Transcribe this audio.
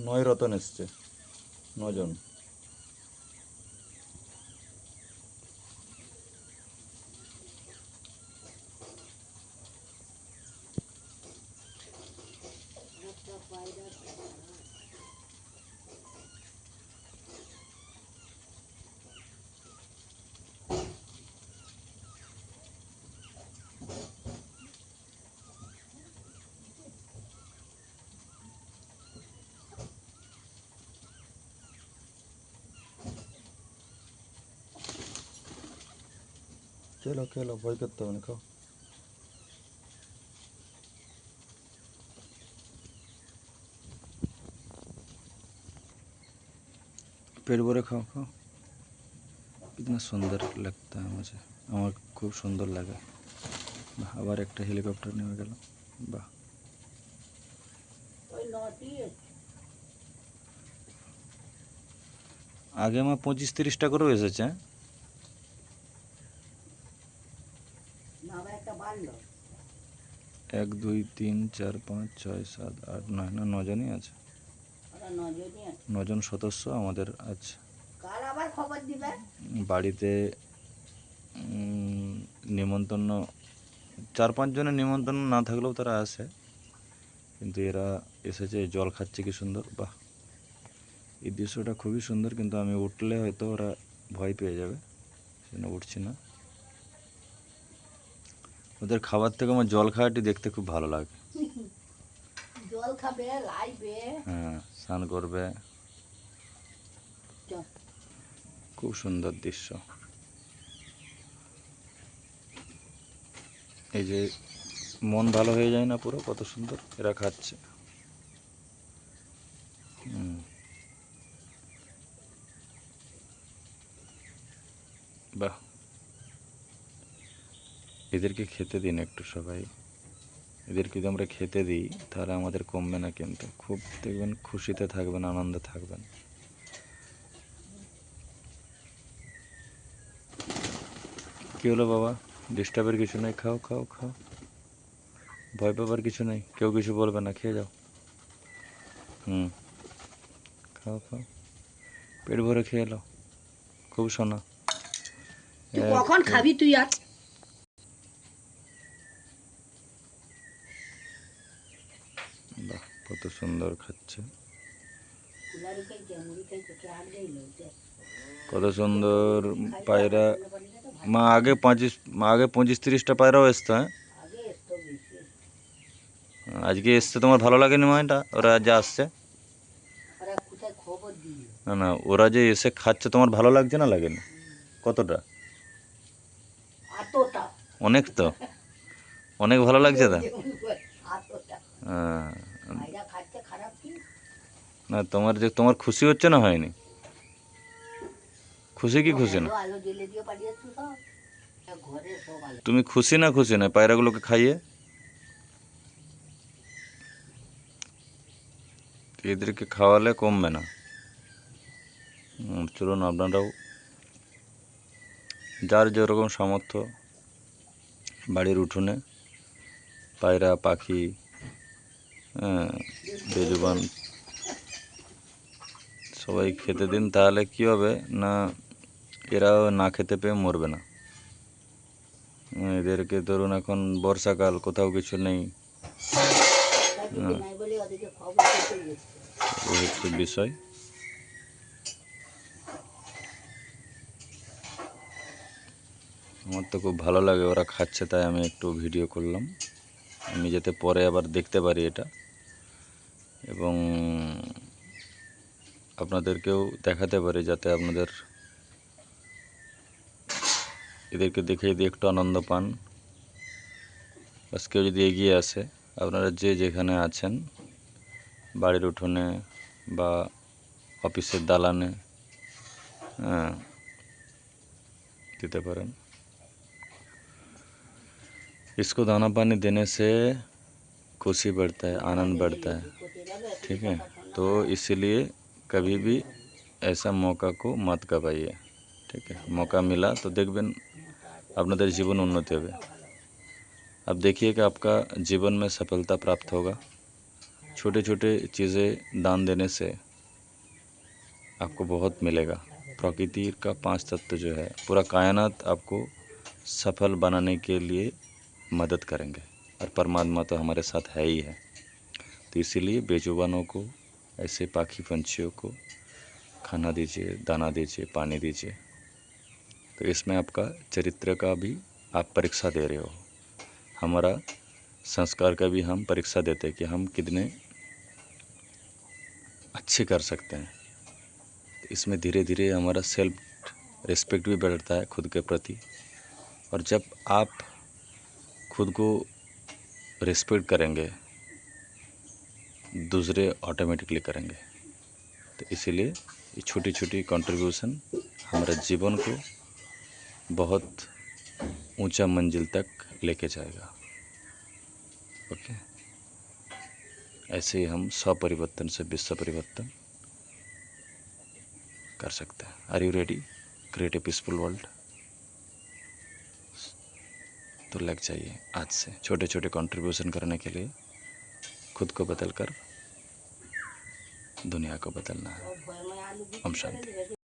9 রতন এসছে, 9 জন। খেলো খেলো, ভয় করতে হবে না, খাও। पेट भरे खाओ खाओ। कितना सुंदर लगता है मुझे, আমার খুব সুন্দর লাগে। আবার একটা হেলিকপ্টার নেমে গেল। বাহ, আগে মা 25-30টা করেও এসেছে। 1 2 3 4 5 6 7 8 9 না 9 জনই আছে। 9 জন সদস্য আমাদের আছে। বাড়িতে নিমন্ত্রণ 4-5 জনের নিমন্ত্রণ না থাকলেও তারা আসে, কিন্তু এরা এসেছে, জল খাচ্ছে কি সুন্দর। বাহ, এই দৃশ্যটা খুবই সুন্দর, কিন্তু আমি উঠলে হয়তো ওরা ভয় পেয়ে যাবে, সেজন্য উঠছি না। ওদের খাবার থেকে আমার জল খাওয়াটি দেখতে খুব ভালো লাগে। জল খাবে, লাইবে, হ্যাঁ, স্নান করবে, খুব সুন্দর দৃশ্য। এই যে মন ভালো হয়ে যায় না পুরো, কত সুন্দর এরা খাচ্ছে। বাহ, এদেরকে খেতে দিন একটু সবাই। এদেরকে যদি আমরা খেতে দিই তাহলে আমাদের কমবে না, কিন্তু খুব দেখবেন খুশিতে থাকবেন, আনন্দে থাকবেন। কি হলো বাবা, ডিস্টার্বের কিছু নেই, খাও খাও খাও, ভয় পাবার কিছু নেই, কেউ কিছু বলবে না, খেয়ে যাও। খাও খাও, পেট ভরে খেয়ে নাও, খুব সোনা। তুই কখন খাবি তুই? আর বাহ, কত সুন্দর খাচ্ছে, কত সুন্দর পায়রা। মা আগে 25-30টা পায়রাও এসতো। হ্যাঁ, আজকে এসছে, তোমার ভালো লাগেনি মা এটা, ওরা যা আসছে? না না, ওরা যে এসে খাচ্ছে তোমার ভালো লাগছে না, লাগেনি? কতটা? অনেক তো, অনেক ভালো লাগছে তা। না, তোমার খুশি হচ্ছে না, হয়নি? খুশি কি খুশি না? তুমি খুশি না খুশি না পায়রাগুলোকে খাইয়ে? এদেরকে খাওয়ালে কমবে না। চলুন, আপনারাও যার যেরকম সামর্থ্য বাড়ির উঠোনে পায়রা পাখি, বেজুবান সবাই খেতে দিন, তাহলে কি হবে না, এরাও না খেতে পেয়ে মরবে না। এদেরকে ধরুন এখন বর্ষাকাল, কোথাও কিছু নেই, এই হচ্ছে বিষয়। আমার তো খুব ভালো লাগে ওরা খাচ্ছে, তাই আমি একটু ভিডিও করলাম, আমি যাতে পরে আবার দেখতে পারি এটা, এবং আপনাদেরকেও দেখাতে পারি, যাতে আপনাদের এদেরকে দেখে যদি একটু আনন্দ পান। আজকে যদি এগিয়ে আসে, আপনারা যে যেখানে আছেন, বাড়ির উঠোনে বা অফিসের দালানে, দিতে পারেন। इसको दाना पानी देने से खुशी बढ़ता है, आनंद बढ़ता है, ठीक है? तो इसीलिए कभी भी ऐसा मौका को मत गवाइए, ठीक है? मौका मिला तो देखবেন আপনাদের জীবন উন্নতি হবে। अब देखिए कि आपका जीवन में सफलता प्राप्त होगा। छोटे छोटे चीज़ें दान देने से आपको बहुत मिलेगा। प्रकृति का 5 तत्व जो है, पूरा कायनात आपको सफल बनाने के लिए मदद करेंगे, और परमात्मा तो हमारे साथ है ही है। तो इसीलिए बेजुबानों को, ऐसे पाखी पंछियों को खाना दीजिए, दाना दीजिए, पानी दीजिए। तो इसमें आपका चरित्र का भी आप परीक्षा दे रहे हो, हमारा संस्कार का भी हम परीक्षा देते हैं कि हम कितने अच्छे कर सकते हैं। तो इसमें धीरे धीरे हमारा सेल्फ रिस्पेक्ट भी बढ़ता है खुद के प्रति, और जब आप खुद को रिस्पेक्ट करेंगे, दूसरे ऑटोमेटिकली करेंगे। तो इसीलिए ये छोटी छोटी कंट्रीब्यूशन हमारे जीवन को बहुत ऊंचा मंजिल तक लेके जाएगा। ओके, ऐसे ही हम स्वपरिवर्तन से विश्व परिवर्तन कर सकते हैं। Are you ready? Create a peaceful world. तो लग जाइए आज से छोटे छोटे कंट्रीब्यूशन करने के लिए। खुद को बदल कर दुनिया को बदलना है। ओम शांति।